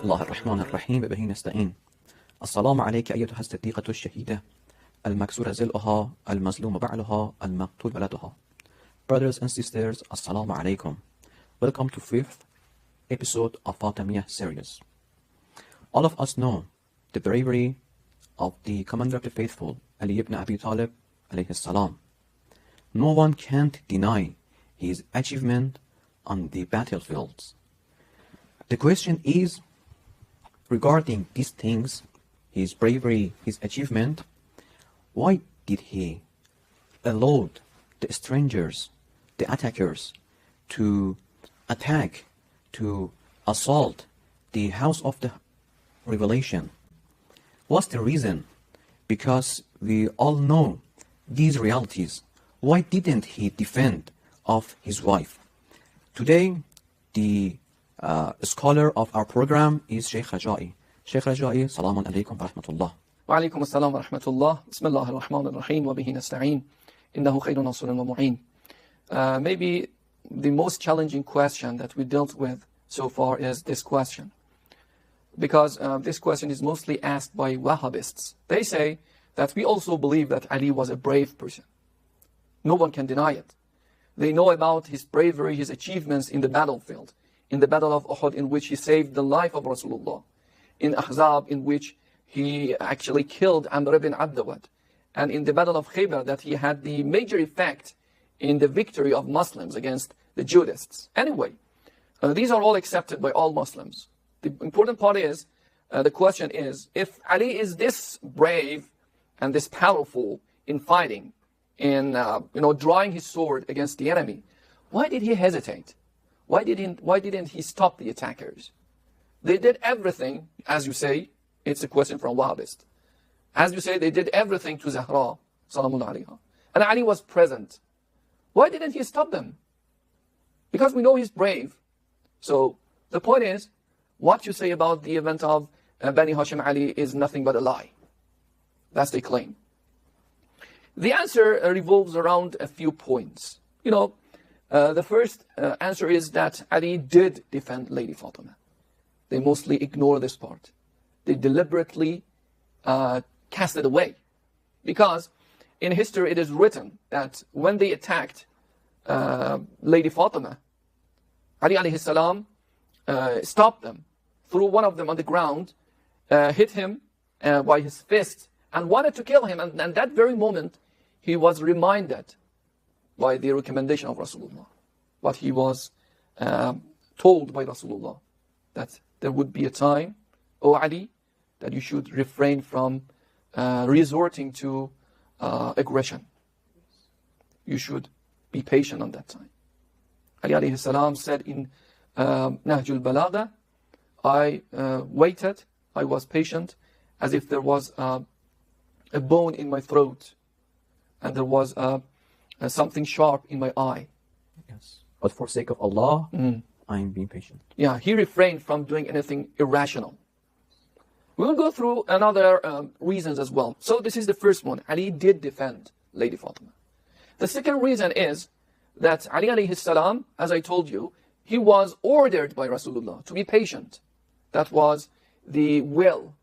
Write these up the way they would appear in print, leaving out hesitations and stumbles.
الله الرحمن الرحيم به نستعين. السلام عليك أيتها الصديقة الشهيدة المكسور زلها المظلوم بعلها المقتول ولدها. Brothers and sisters, Assalamu alaikum. Welcome to 5th episode of Fatimiyah series. All of us know the bravery of the commander of the faithful, Ali ibn Abi Talib alayhi salam. No one can't deny his achievement on the battlefields. The question is, regarding these things, his bravery, his achievement, why did he allow the strangers, the attackers, to attack, to assault the house of the revelation? What's the reason? Because we all know these realities. Why didn't he defend of his wife? Today, the scholar of our program is Sheikh Raja'i. Sheikh Raja'i, Salamun alaikum wa rahmatullah. Wa alaikum assalam wa rahmatullah. Bismillah ar-Rahman ar-Rahim wa bihi nasta'een. Innahu khayrun nasrun wa mu'een. Maybe the most challenging question that we dealt with so far is this question. Because this question is mostly asked by Wahhabists. They say that we also believe that Ali was a brave person. No one can deny it. They know about his bravery, his achievements in the battlefield. In the battle of Uhud, in which he saved the life of Rasulullah. In Ahzab, in which he actually killed Amr ibn Abdawad. And in the battle of Khaybar, that he had the major effect in the victory of Muslims against the Judists. Anyway, these are all accepted by all Muslims. The important part is, the question is, if Ali is this brave and this powerful in fighting, in drawing his sword against the enemy, why did he hesitate? Why didn't he stop the attackers? They did everything, as you say. It's a question from Wahhabist. As you say, they did everything to Zahra, Salamun alayha. And Ali was present. Why didn't he stop them? Because we know he's brave. So the point is, what you say about the event of Bani Hashim Ali is nothing but a lie. That's the claim. The answer revolves around a few points. The first answer is that Ali did defend Lady Fatima. They mostly ignore this part. They deliberately cast it away. Because in history it is written that when they attacked Lady Fatima, Ali alayhi salam stopped them, threw one of them on the ground, hit him by his fist, and wanted to kill him. And that very moment, he was reminded by the recommendation of Rasulullah. But he was told by Rasulullah that there would be a time, O Ali, that you should refrain from resorting to aggression. You should be patient on that time. Ali alayhi salam said in Nahjul Balagha, I waited, I was patient, as if there was a bone in my throat and there was something sharp in my eye. Yes. But for sake of Allah, I am being patient. Yeah, he refrained from doing anything irrational. We will go through another reasons as well. So this is the first one. Ali did defend Lady Fatima. The second reason is that Ali alayhi salam, as I told you, he was ordered by Rasulullah to be patient. That was the will,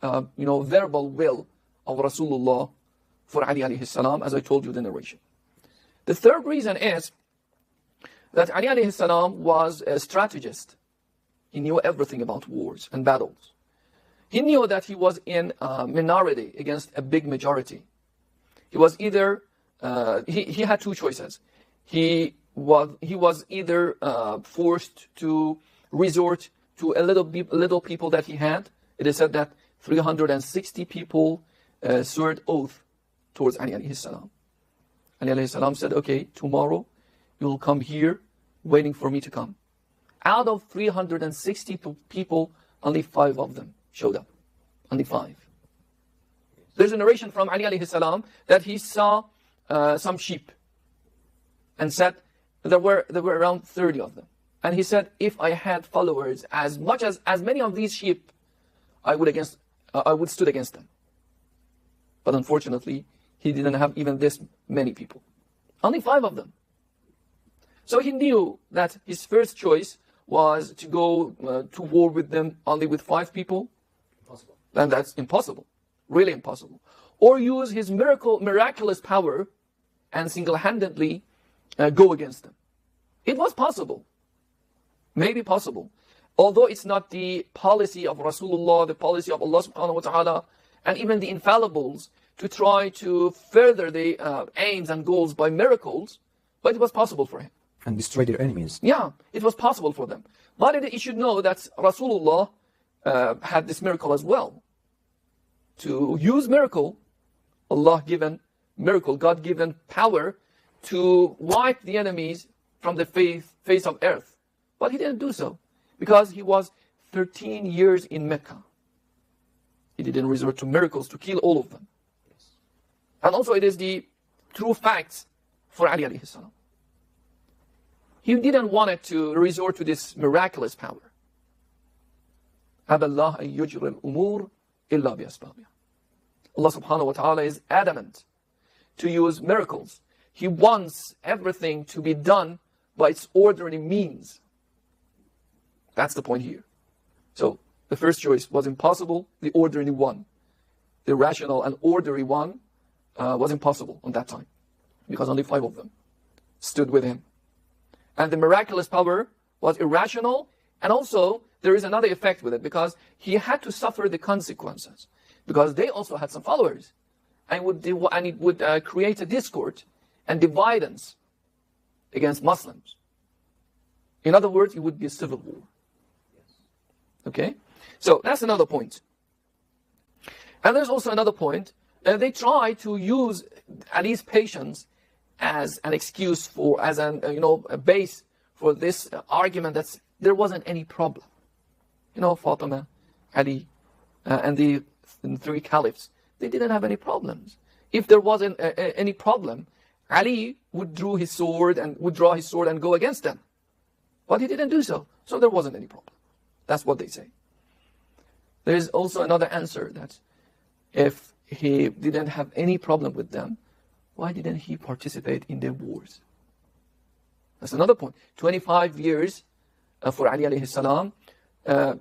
verbal will of Rasulullah for Ali alayhi salam, as I told you the narration. The third reason is that Ali alayhi salam was a strategist. He knew everything about wars and battles. He knew that he was in a minority against a big majority. He was either, he had two choices. He was either forced to resort to a little people that he had. It is said that 360 people swore oath towards Ali alayhi salam. Ali alayhi salam said, okay, tomorrow you will come here waiting for me to come. Out of 360 people, only 5 of them showed up. Only 5. There's a narration from Ali alayhi salam that he saw some sheep and said there were around 30 of them. And he said, if I had followers as many of these sheep, I would stood against them. But unfortunately, he didn't have even this many people. Only 5 of them. So he knew that his first choice was to go to war with them only with 5 people? Impossible. Then that's impossible, really impossible. Or use his miraculous power and single-handedly go against them. It was possible, maybe possible. Although it's not the policy of Rasulullah, the policy of Allah subhanahu wa ta'ala, and even the infallibles to try to further the aims and goals by miracles, but it was possible for him. And destroy their enemies. Yeah, it was possible for them. But you should know that Rasulullah had this miracle as well. To use miracle, Allah-given miracle, God-given power to wipe the enemies from the face of earth. But he didn't do so because he was 13 years in Mecca. He didn't resort to miracles to kill all of them. And also it is the true facts for Ali alayhi salam. He didn't want to resort to this miraculous power. Allah subhanahu wa ta'ala is adamant to use miracles. He wants everything to be done by its ordinary means. That's the point here. So the first choice was impossible, the ordinary one. The rational and ordinary one was impossible on that time because only 5 of them stood with him. And the miraculous power was irrational, and also there is another effect with it because he had to suffer the consequences because they also had some followers, and it would create a discord and dividance against Muslims. In other words, it would be a civil war. Okay? So that's another point. And there's also another point. They try to use Ali's patience as an excuse for, as a base for this argument that there wasn't any problem. Fatima, Ali, and the 3 caliphs, they didn't have any problems. If there wasn't any problem, Ali would draw his sword and go against them. But he didn't do so. So there wasn't any problem. That's what they say. There is also another answer that if he didn't have any problem with them, why didn't he participate in their wars? That's another point. 25 years for Ali alayhi salam,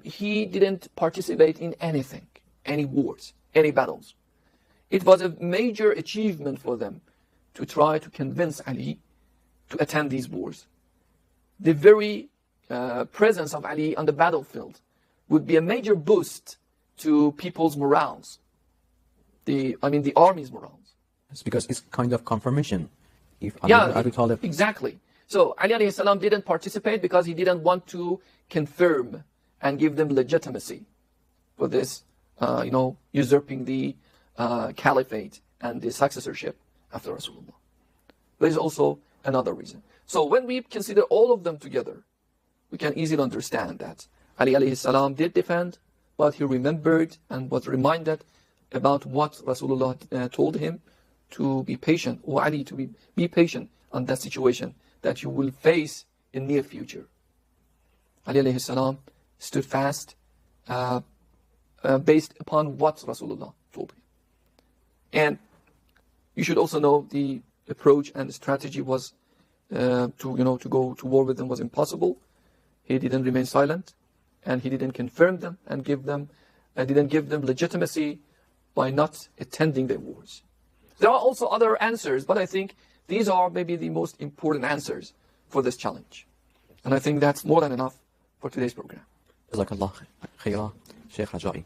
he didn't participate in anything, any wars, any battles. It was a major achievement for them to try to convince Ali to attend these wars. The very presence of Ali on the battlefield would be a major boost to people's morals. The army's morals. It's because it's kind of confirmation. Exactly. So Ali alayhi salam didn't participate because he didn't want to confirm and give them legitimacy for this, usurping the caliphate and the successorship after Rasulullah. There is also another reason. So when we consider all of them together, we can easily understand that Ali alayhi salam did defend, but he remembered and was reminded about what Rasulullah told him to be patient, or Ali to be patient on that situation that you will face in near future. Ali alayhi salam stood fast based upon what Rasulullah told him. And you should also know the approach and the strategy was to go to war with them was impossible. He didn't remain silent, and he didn't confirm them and didn't give them legitimacy by not attending their wars. There are also other answers, but I think these are maybe the most important answers for this challenge. And I think that's more than enough for today's program. Jazakallah khaira, Sheikh Raja'i.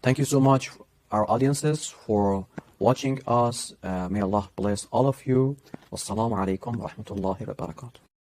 Thank you so much, our audiences, for watching us. May Allah bless all of you. Wassalamu alaikum wa rahmatullahi wa barakatuh.